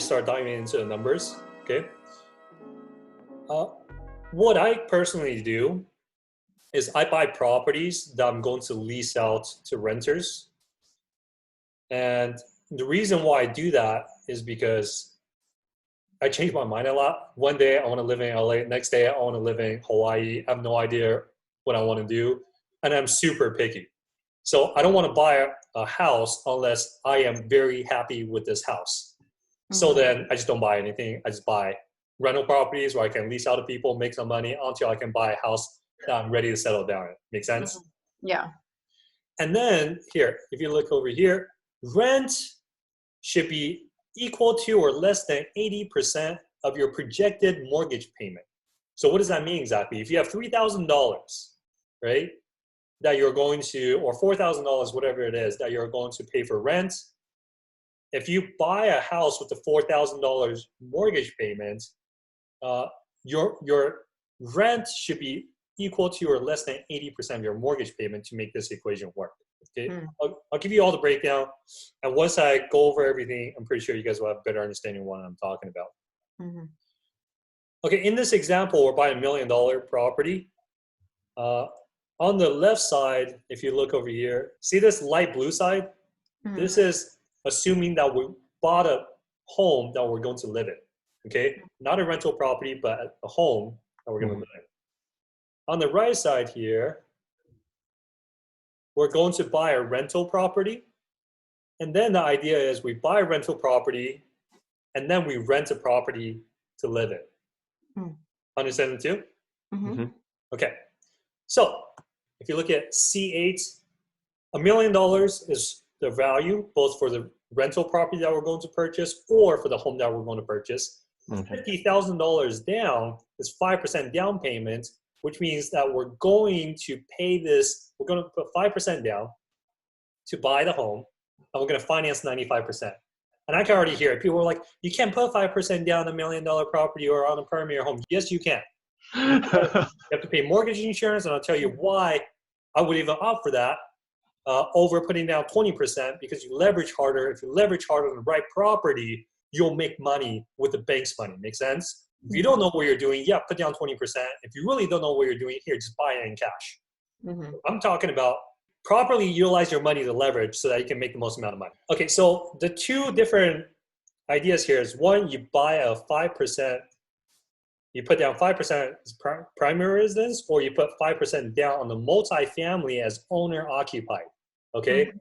start diving into the numbers, okay? What I personally do is I buy properties that I'm going to lease out to renters. And the reason why I do that is because I change my mind a lot. One day I want to live in LA, next day I want to live in Hawaii. I have no idea what I want to do, and I'm super picky. So I don't want to buy a house unless I am very happy with this house. So then I just don't buy anything. I just buy rental properties where I can lease out to people, make some money until I can buy a house that I'm ready to settle down in. Make sense? Yeah. And then here, if you look over here, rent should be equal to or less than 80% of your projected mortgage payment. So what does that mean exactly? If you have $3,000, right, that you're going to, or $4,000, whatever it is, that you're going to pay for rent, if you buy a house with the $4,000 mortgage payment, your rent should be equal to or less than 80% of your mortgage payment to make this equation work. Okay, I'll give you all the breakdown, and once I go over everything, I'm pretty sure you guys will have a better understanding of what I'm talking about. Okay, in this example, we're buying $1 million property. On the left side, if you look over here, see this light blue side? This is assuming that we bought a home that we're going to live in. Okay, not a rental property, but a home that we're going to live in. On the right side here, we're going to buy a rental property. And then the idea is we buy a rental property and then we rent a property to live in. Understand it too? Okay. So if you look at C8, $1 million is the value both for the rental property that we're going to purchase or for the home that we're going to purchase. $50,000 down is 5% down payment, which means that we're going to pay this, we're going to put 5% down to buy the home, and we're going to finance 95%. And I can already hear it. People are like, you can't put 5% down on $1 million property or on a premier home. Yes, you can. You have to pay mortgage insurance, and I'll tell you why I would even opt for that over putting down 20% because you leverage harder. If you leverage harder on the right property, you'll make money with the bank's money. Make sense? If you don't know what you're doing, yeah, put down 20%. If you really don't know what you're doing, here, just buy it in cash. I'm talking about properly utilize your money to leverage so that you can make the most amount of money. Okay, so the two different ideas here is one, you buy a 5%, you put down 5% as primary residence, or you put 5% down on the multifamily as owner occupied. Okay.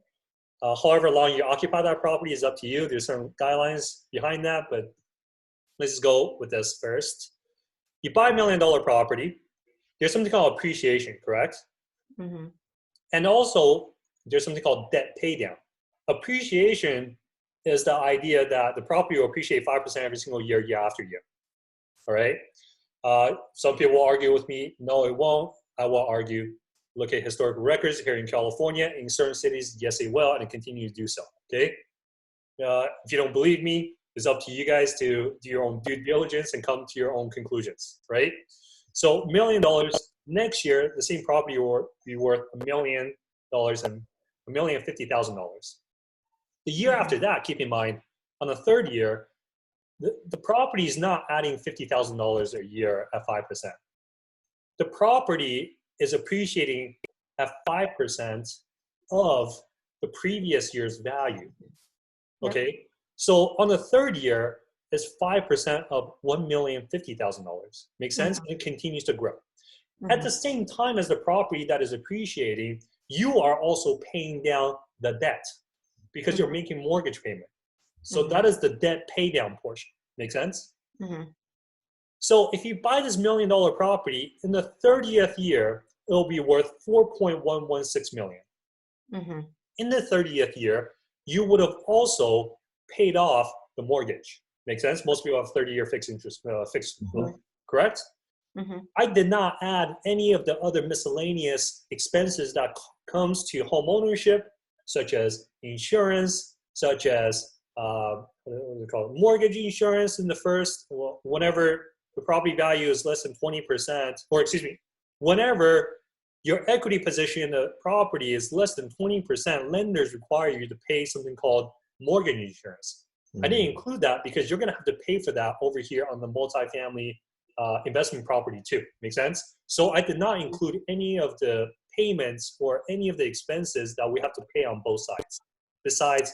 However long you occupy that property is up to you. There's some guidelines behind that, but let's just go with this first. You buy $1 million property. There's something called appreciation, correct? And also, there's something called debt pay down. Appreciation is the idea that the property will appreciate 5% every single year, year after year. All right? Some people will argue with me, no, it won't. I will argue. Look at historical records here in California. In certain cities, yes, it will, and it continues to do so. Okay? If you don't believe me, it's up to you guys to do your own due diligence and come to your own conclusions, right? So $1 million next year, the same property will be worth $1 million and $1,050,000. The year after that, keep in mind, on the third year, the property is not adding $50,000 a year at 5%. The property is appreciating at 5% of the previous year's value. Okay? So on the third year, it's 5% of $1,050,000. Makes sense? And it continues to grow. At the same time as the property that is appreciating, you are also paying down the debt because you're making mortgage payment. So that is the debt pay down portion. Make sense? So if you buy this $1 million property, in the 30th year, it'll be worth $4.116 million. In the 30th year, you would have also paid off the mortgage. Make sense? Most people have 30-year fixed interest, correct? I did not add any of the other miscellaneous expenses that comes to home ownership, such as insurance, such as what do we call it? Mortgage insurance in the first, whenever the property value is less than 20%, or excuse me, whenever your equity position in the property is less than 20%, lenders require you to pay something called mortgage insurance. I didn't include that because you're going to have to pay for that over here on the multifamily investment property too. Make sense? So I did not include any of the payments or any of the expenses that we have to pay on both sides. Besides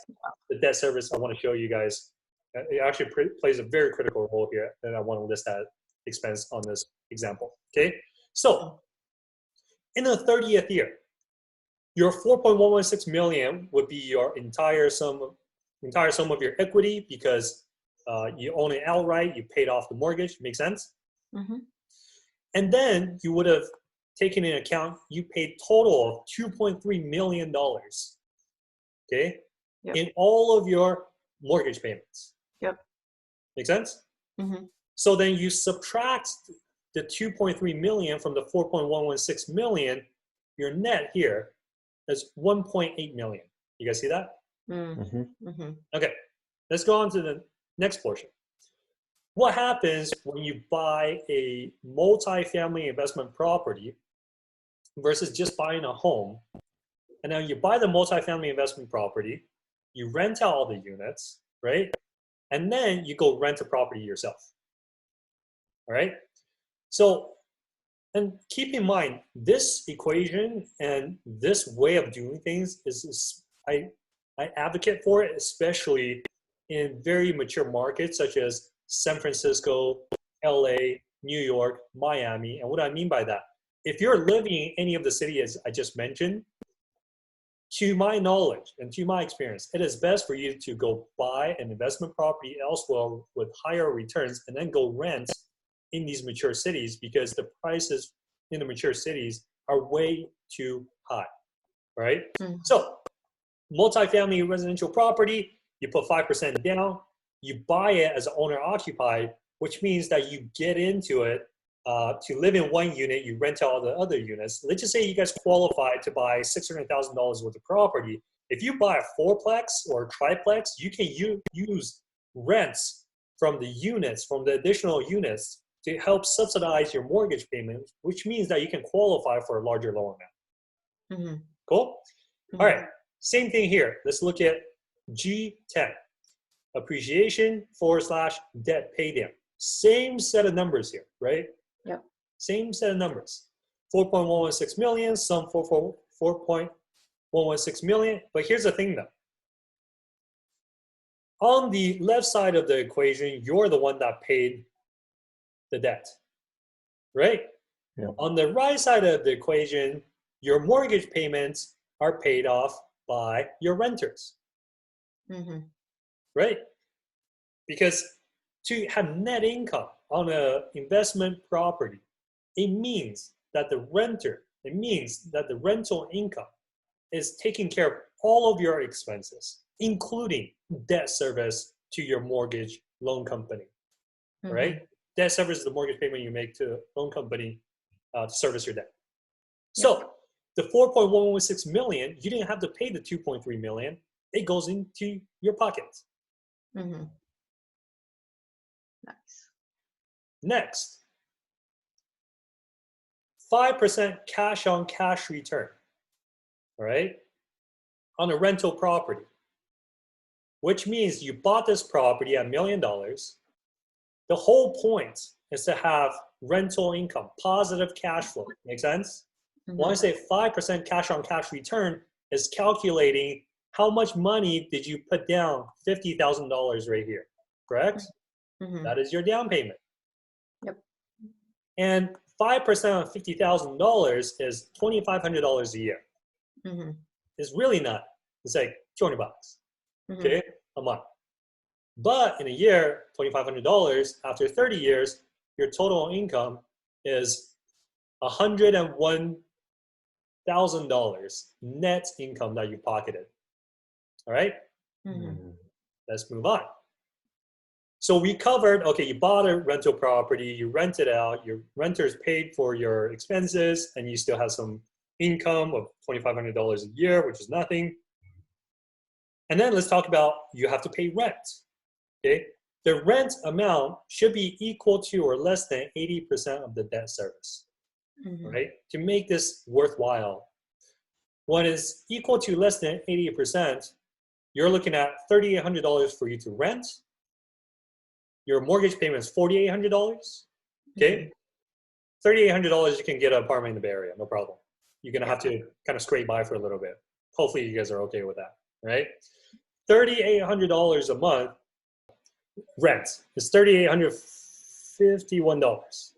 the debt service, I want to show you guys. It actually plays a very critical role here, and I want to list that expense on this example. Okay, so in the 30th year, your 4.116 million would be your entire sum of your equity because you own it outright. You paid off the mortgage. Make sense? Mm-hmm. And then you would have taken into account you paid total of $2.3 million. Okay, yep. in all of your mortgage payments. Yep. Make sense? Mm-hmm. So then you subtract the 2.3 million from the 4.116 million, your net here is 1.8 million. You guys see that? Mm-hmm. Mm-hmm. Okay, let's go on to the next portion. What happens when you buy a multifamily investment property versus just buying a home? And now you buy the multifamily investment property, you rent out all the units, right? And then you go rent a property yourself. All right? So, and keep in mind, this equation and this way of doing things is I advocate for it, especially in very mature markets such as San Francisco, LA, New York, Miami. And what I mean by that, if you're living in any of the cities I just mentioned, to my knowledge and to my experience, it is best for you to go buy an investment property elsewhere with higher returns and then go rent in these mature cities because the prices in the mature cities are way too high, right? Mm-hmm. So multifamily residential property, you put 5% down, you buy it as an owner occupied, which means that you get into it to live in one unit, you rent out all the other units. Let's just say you guys qualify to buy $600,000 worth of property. If you buy a fourplex or a triplex, you can use rents from the units, from the additional units to help subsidize your mortgage payment, which means that you can qualify for a larger loan amount. Mm-hmm. Cool? Mm-hmm. All right, same thing here. Let's look at G10, appreciation / debt paydown. Same set of numbers here, right? Yep. Same set of numbers. 4.116 million, some 4.116 million. But here's the thing though. On the left side of the equation, you're the one that paid the debt, right? Yep. On the right side of the equation, your mortgage payments are paid off by your renters, mm-hmm. right? Because to have net income on an investment property, it means that the rental income is taking care of all of your expenses, including debt service to your mortgage loan company, mm-hmm. right? Debt service is the mortgage payment you make to loan company to service your debt. Yep. So the 4.116 million, you didn't have to pay the 2.3 million. It goes into your pocket. Mm-hmm. Nice. Next, 5% cash on cash return, all right, on a rental property, which means you bought this property at $1 million. The whole point is to have rental income, positive cash flow. Make sense? Mm-hmm. When I say 5% cash on cash return is calculating how much money did you put down, $50,000 right here, correct? Mm-hmm. That is your down payment. Yep. And 5% of $50,000 is $2,500 a year. Mm-hmm. It's really not. It's like $200, mm-hmm. okay, a month. But in a year, $2,500, after 30 years, your total income is $101,000 net income that you pocketed. All right? Mm-hmm. Let's move on. So we covered, okay, you bought a rental property, you rent it out, your renters paid for your expenses, and you still have some income of $2,500 a year, which is nothing. And then let's talk about you have to pay rent. Okay, the rent amount should be equal to or less than 80% of the debt service, mm-hmm. right? To make this worthwhile. When it's equal to less than 80%, you're looking at $3,800 for you to rent. Your mortgage payment is $4,800. Okay, $3,800 you can get an apartment in the Bay Area, no problem. You're gonna have to kind of scrape by for a little bit. Hopefully you guys are okay with that, right? $3,800 a month rent is $3,851.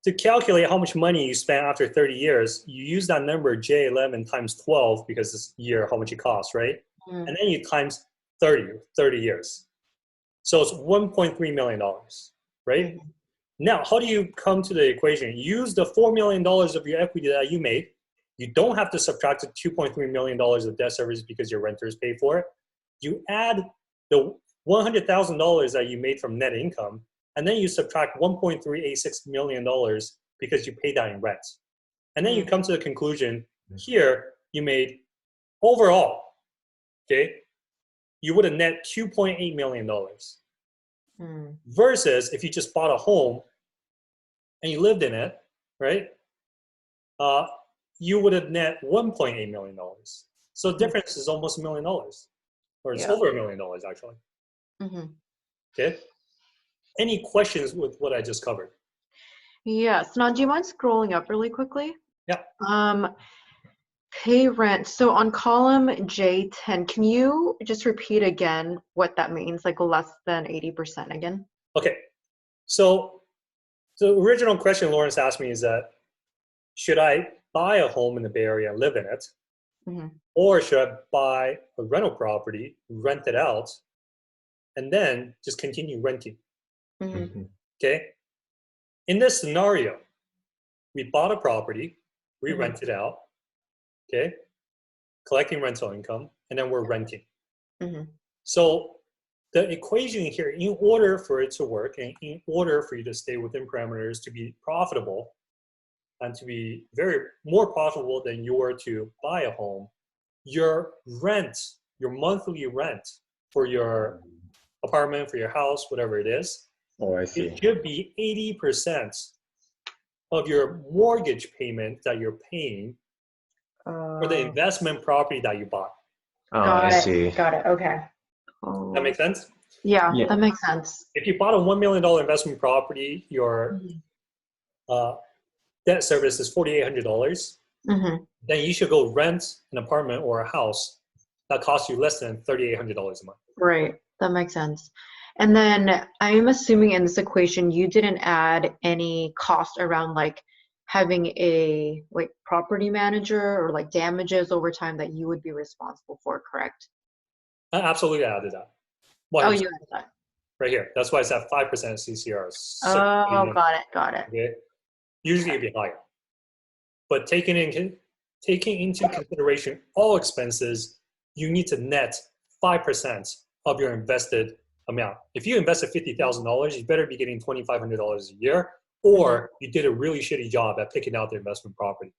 To calculate how much money you spend after 30 years, you use that number J11 times 12 because this year how much it costs, right? And then you times 30 years. So it's $1.3 million, right? Now, how do you come to the equation? Use the $4 million of your equity that you made. You don't have to subtract the $2.3 million of debt service because your renters pay for it. You add the $100,000 that you made from net income, and then you subtract $1.386 million because you paid that in rent. And then you come to the conclusion, here you made overall, okay, you would have net $2.8 million. Versus if you just bought a home and you lived in it, right, you would have net $1.8 million. So the difference is almost $1 million. Or it's over $1 million, actually. Okay? Any questions with what I just covered? Yes. Now, do you mind scrolling up really quickly? Yeah. Pay rent. So on column J10, can you just repeat again what that means, like less than 80% again? Okay. So the original question Lawrence asked me is that, should I buy a home in the Bay Area and live in it? Or should I buy a rental property, rent it out, and then just continue renting? Okay? In this scenario, we bought a property, we rent it out, okay? Collecting rental income, and then we're renting. So the equation here, in order for it to work, and in order for you to stay within parameters to be profitable, and to be more profitable than you were to buy a home, your rent, your monthly rent for your apartment, for your house, whatever it is, it should be 80% of your mortgage payment that you're paying for the investment property that you bought. Got it. Got it. Okay. That makes sense? Yeah, that makes sense. If you bought a $1 million investment property, your debt service is $4,800. Then you should go rent an apartment or a house that costs you less than $3,800 a month. Right. That makes sense. And then I'm assuming in this equation, you didn't add any cost around like having a like property manager or like damages over time that you would be responsible for, correct? I absolutely added that. Oh, you added that. Right here. That's why it's at 5% CCR. Oh, got it. Got it. Okay? Usually it'd be higher. But taking into consideration all expenses, you need to net 5% of your invested amount. If you invested $50,000, you better be getting $2,500 a year, or you did a really shitty job at picking out the investment property.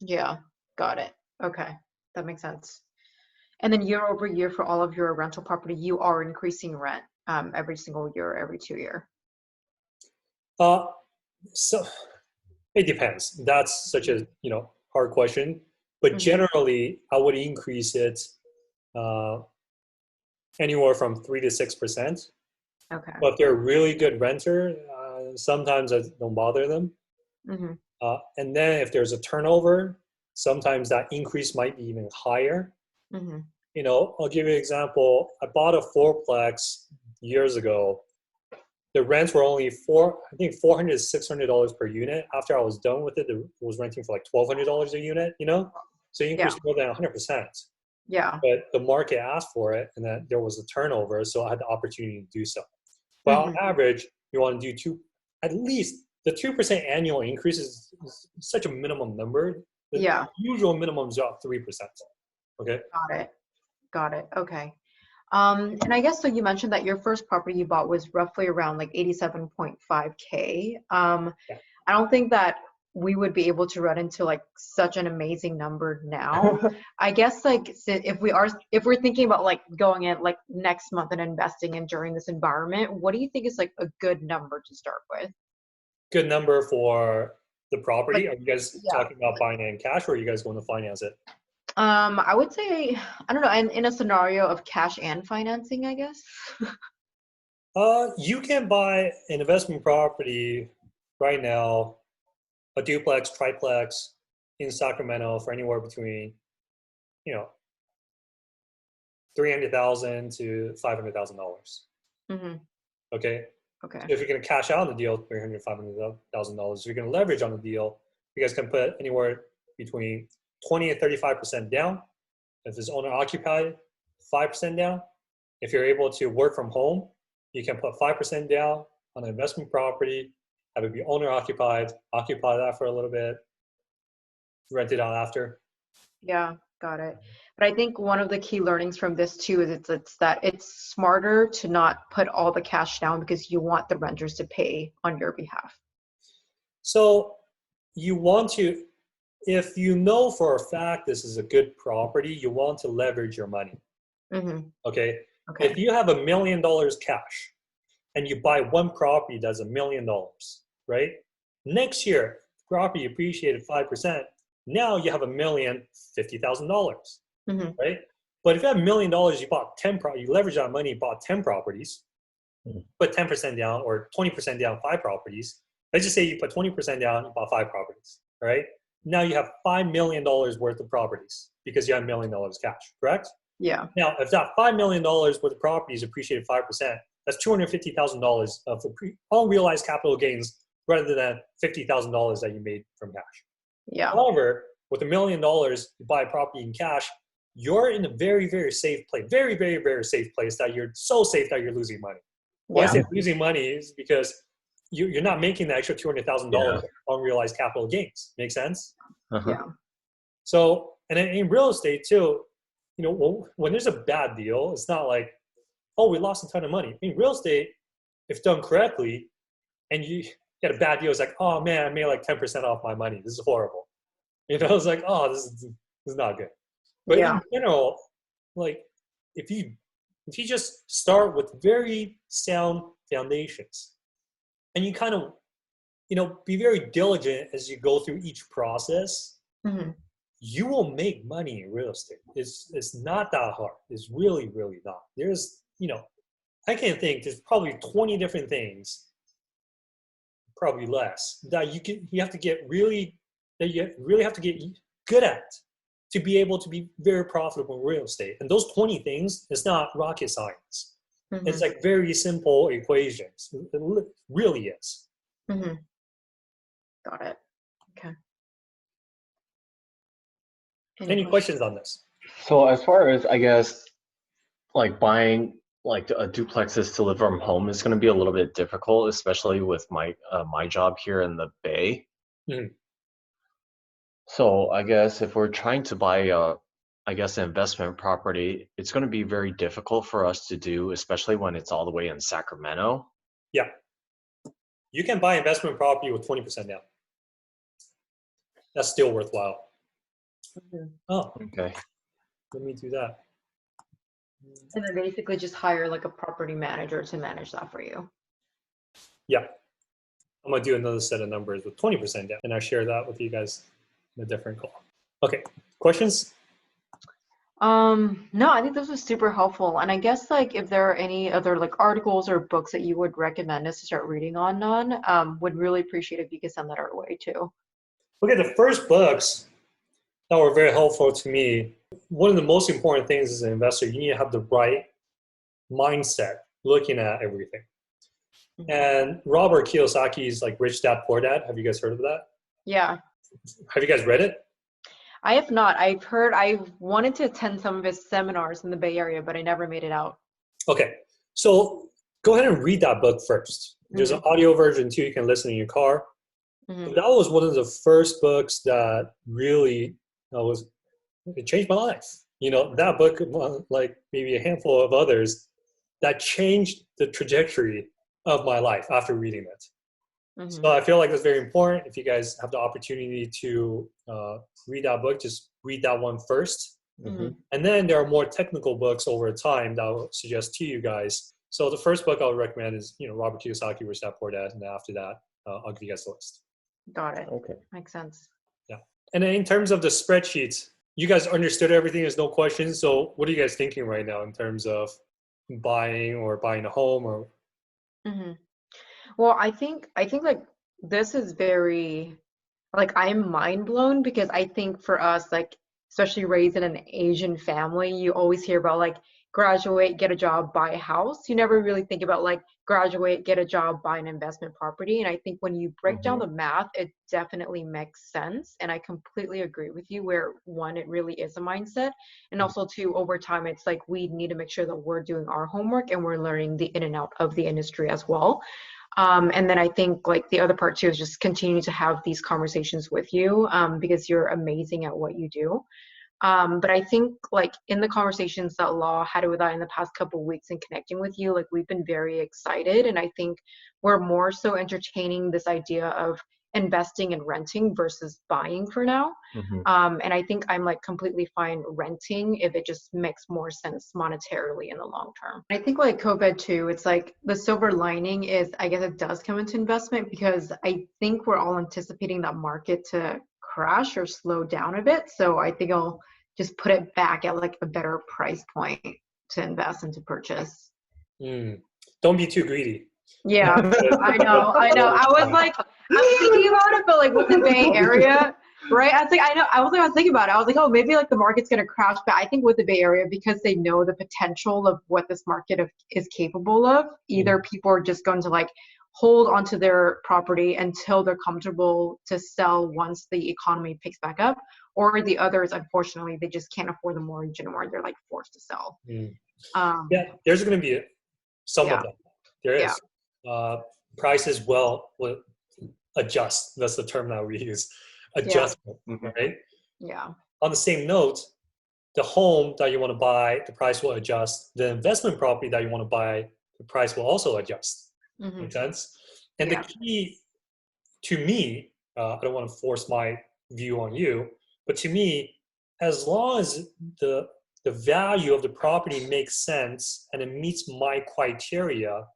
Yeah, got it. Okay, that makes sense. And then year over year for all of your rental property, you are increasing rent every single year, every 2 year. So it depends. That's such a hard question. But generally, I would increase it anywhere from 3 to 6%. Okay. But if they're a really good renter, sometimes I don't bother them. And then if there's a turnover, sometimes that increase might be even higher. I'll give you an example. I bought a fourplex years ago. The rents were only $400 to $600 per unit. After I was done with it, it was renting for like $1,200 a unit, So you increased more than 100%. Yeah. But the market asked for it, and then there was a turnover, so I had the opportunity to do so. But on average, you want to do at least the 2% annual increase is such a minimum number. The usual minimum is about 3%. Okay. Got it. Okay. And I guess so you mentioned that your first property you bought was roughly around like 87.5K. I don't think that we would be able to run into like such an amazing number now. I guess like if we're thinking about like going in like next month and investing in during this environment, what do you think is like a good number to start with? Good number for the property? Are you guys talking about buying it in cash, or are you guys going to finance it? I would say, I don't know, in a scenario of cash and financing, I guess. You can buy an investment property right now, a duplex, triplex in Sacramento for anywhere between, you know, $300,000 to $500,000. Mm-hmm. Okay. Okay. So if you're going to cash out on the deal, $300,000, $500,000. If you're going to leverage on the deal, you guys can put anywhere between 20 and 35% down. If it's owner occupied, 5% down. If you're able to work from home, you can put 5% down on an investment property, have it be owner occupied, occupy that for a little bit, rent it out after. Yeah, got it. But I think one of the key learnings from this too is it's that it's smarter to not put all the cash down because you want the renters to pay on your behalf. So you want to, if you know for a fact this is a good property, you want to leverage your money. Mm-hmm. Okay. Okay. If you have $1 million cash and you buy one property that's $1 million, right? Next year, property appreciated 5%. Now you have $1,050,000, Mm-hmm. right? But if you have $1 million, you bought 10 you leveraged that money, bought 10 properties, put 10% down or 20% down 5 properties. Let's just say you put 20% down, you bought 5 properties, right? Now you have $5 million worth of properties because you have $1 million cash, correct? Yeah. Now, if that $5 million worth of properties appreciated 5%, that's $250,000 of unrealized capital gains rather than $50,000 that you made from cash. Yeah. However, with $1 million, you buy a property in cash, you're in a very, very safe place, very, very, very safe place that you're so safe that you're losing money. Why I say losing money is because you're not making the extra $200,000 unrealized capital gains. Make sense? Uh-huh. Yeah. So, and in real estate too, you know, when there's a bad deal, it's not like, oh, we lost a ton of money. In real estate, if done correctly, and you get a bad deal, it's like, oh man, I made like 10% off my money. This is horrible. You know, it's like, oh, this is not good. But in general, like if you just start with very sound foundations, and you kind of, you know, be very diligent as you go through each process, you will make money in real estate. It's not that hard. It's really, really not. There's, you know, I can't think, there's probably 20 different things, probably less, that you have to get really good at to be able to be very profitable in real estate. And those 20 things, it's not rocket science. It's like very simple equations. It really is. Got it. Okay. Any questions on this? So as far as, I guess, like buying like a duplexes to live from home is going to be a little bit difficult, especially with my job here in the Bay. So I guess if we're trying to buy an investment property, it's going to be very difficult for us to do, especially when it's all the way in Sacramento. Yeah. You can buy investment property with 20% down. That's still worthwhile. Oh, okay. Let me do that. And then basically just hire like a property manager to manage that for you. Yeah. I'm going to do another set of numbers with 20% down, and I'll share that with you guys in a different call. Okay. Questions? No, I think this was super helpful. And I guess like if there are any other like articles or books that you would recommend us to start reading on, would really appreciate if you could send that our way too. Okay, the first books that were very helpful to me, one of the most important things as an investor, you need to have the right mindset looking at everything. And Robert Kiyosaki's like Rich Dad Poor Dad, have you guys heard of that? Yeah. Have you guys read it? I have not. I've wanted to attend some of his seminars in the Bay Area, but I never made it out. Okay, so go ahead and read that book first. There's an audio version too, you can listen in your car. But that was one of the first books that really it changed my life. You know, that book, like maybe a handful of others, that changed the trajectory of my life after reading it. So I feel like that's very important. If you guys have the opportunity to read that book, just read that one first. And then there are more technical books over time that I will suggest to you guys. So the first book I would recommend is, you know, Robert Kiyosaki, Rich Dad Poor Dad, and then after that, I'll give you guys the list. Got it. Okay. Makes sense. Yeah. And then in terms of the spreadsheets, you guys understood everything. There's no questions. So what are you guys thinking right now in terms of buying a home or? Mm-hmm. Well, I think like this is very, like, I'm mind blown because I think for us, like, especially raised in an Asian family, you always hear about like graduate, get a job, buy a house. You never really think about like graduate, get a job, buy an investment property. And I think when you break down the math, it definitely makes sense. And I completely agree with you where one, it really is a mindset. And also two, over time, it's like we need to make sure that we're doing our homework and we're learning the in and out of the industry as well. And then I think like the other part too is just continuing to have these conversations with you because you're amazing at what you do. But I think like in the conversations that Law had with I in the past couple of weeks and connecting with you, like we've been very excited. And I think we're more so entertaining this idea of investing and renting versus buying for now. And I think I'm like completely fine renting if it just makes more sense monetarily in the long term. I think like COVID too, it's like the silver lining is I guess it does come into investment because I think we're all anticipating that market to crash or slow down a bit. So I think I'll just put it back at like a better price point to invest and to purchase. Don't be too greedy. Yeah, I know. I was like, I'm thinking about it, but like with the Bay Area, right? I was like, I was thinking about it. I was like, oh, maybe like the market's gonna crash, but I think with the Bay Area, because they know the potential of what this market is capable of, either people are just going to like hold onto their property until they're comfortable to sell once the economy picks back up, or the others, unfortunately, they just can't afford the mortgage anymore. They're like forced to sell. Yeah, there's going to be some of that. There is. Prices will adjust. That's the term that we use. Adjustment, right? Yeah. On the same note, the home that you want to buy, the price will adjust. The investment property that you want to buy, the price will also adjust. Make sense? And the key to me, I don't want to force my view on you, but to me, as long as the value of the property makes sense and it meets my criteria,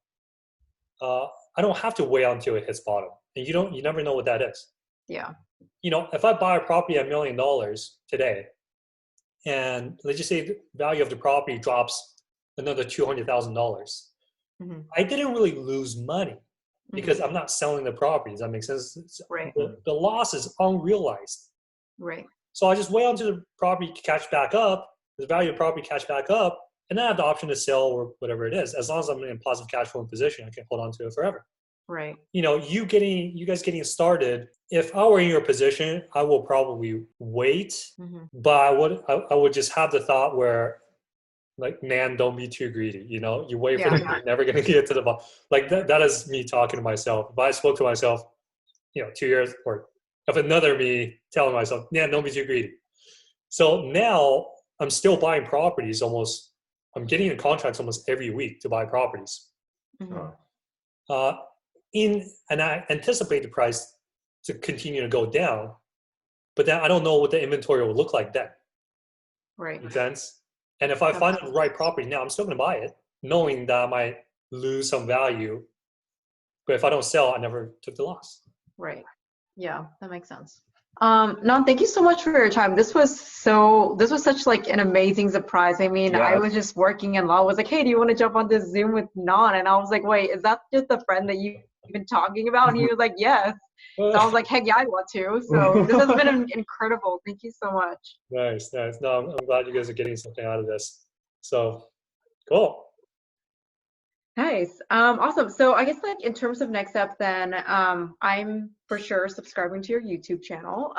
I don't have to wait until it hits bottom. And you never know what that is. Yeah. You know, if I buy a property at $1 million today, and let's just say the value of the property drops another $200,000, I didn't really lose money because I'm not selling the property. Does that make sense? Right. The loss is unrealized. Right. So I just wait until the property catch back up, the value of the property catch back up, and then I have the option to sell or whatever it is. As long as I'm in a positive cash flow position, I can hold on to it forever. Right. You know, you guys getting started, if I were in your position, I will probably wait, but I would just have the thought where, like, man, don't be too greedy. You know, you wait for you're never going to get to the bottom. Like that is me talking to myself. If I spoke to myself, 2 years, or if another me telling myself, yeah, don't be too greedy. So now I'm still buying properties I'm getting in contracts almost every week to buy properties. And I anticipate the price to continue to go down, but then I don't know what the inventory will look like then. Right. Makes sense? And if I find the right property now, I'm still going to buy it, knowing that I might lose some value. But if I don't sell, I never took the loss. Right. Yeah, that makes sense. No, thank you so much for your time. This was such like an amazing surprise. I mean, I was just working and Law was like, hey, do you want to jump on this Zoom with Non? And I was like, wait, is that just the friend that you've been talking about? And he was like, yes. So I was like, heck yeah, I want to. So this has been incredible. Thank you so much. Nice. No, I'm glad you guys are getting something out of this. So cool. Nice. Awesome. So I guess like in terms of next steps then, I'm for sure subscribing to your YouTube channel.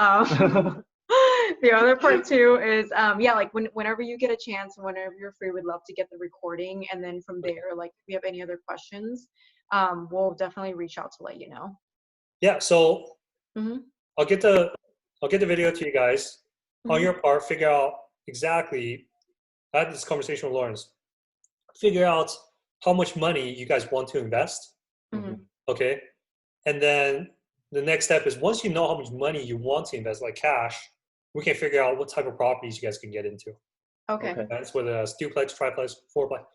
The other part too is, like whenever you get a chance, whenever you're free, we'd love to get the recording. And then from there, like if you have any other questions, we'll definitely reach out to let you know. Yeah. So I'll get the video to you guys. On your part, figure out exactly, I had this conversation with Lawrence, figure out how much money you guys want to invest. Okay. And then the next step is, once you know how much money you want to invest, like cash, we can figure out what type of properties you guys can get into. Okay. That's whether that's duplex, triplex, fourplex.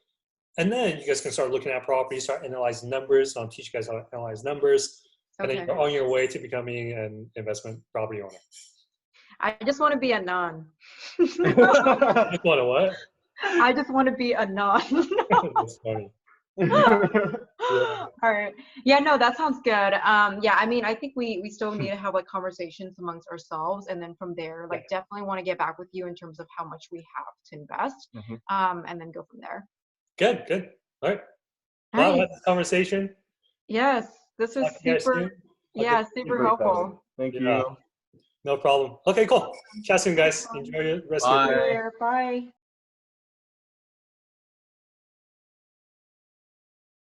And then you guys can start looking at properties, start analyzing numbers. I'll teach you guys how to analyze numbers. And then you're on your way to becoming an investment property owner. I just want to be a nun. You want to what? I just want to be a nun. That's funny. All right. Yeah, no, that sounds good. Yeah, I mean, I think we still need to have like conversations amongst ourselves, and then from there, like definitely want to get back with you in terms of how much we have to invest, and then go from there. Good. All right. Well, that's this conversation. Yes, this is super. Yeah, super helpful. Thank you. No problem. Okay, cool. Chat soon, guys. Enjoy the rest of your day. Bye.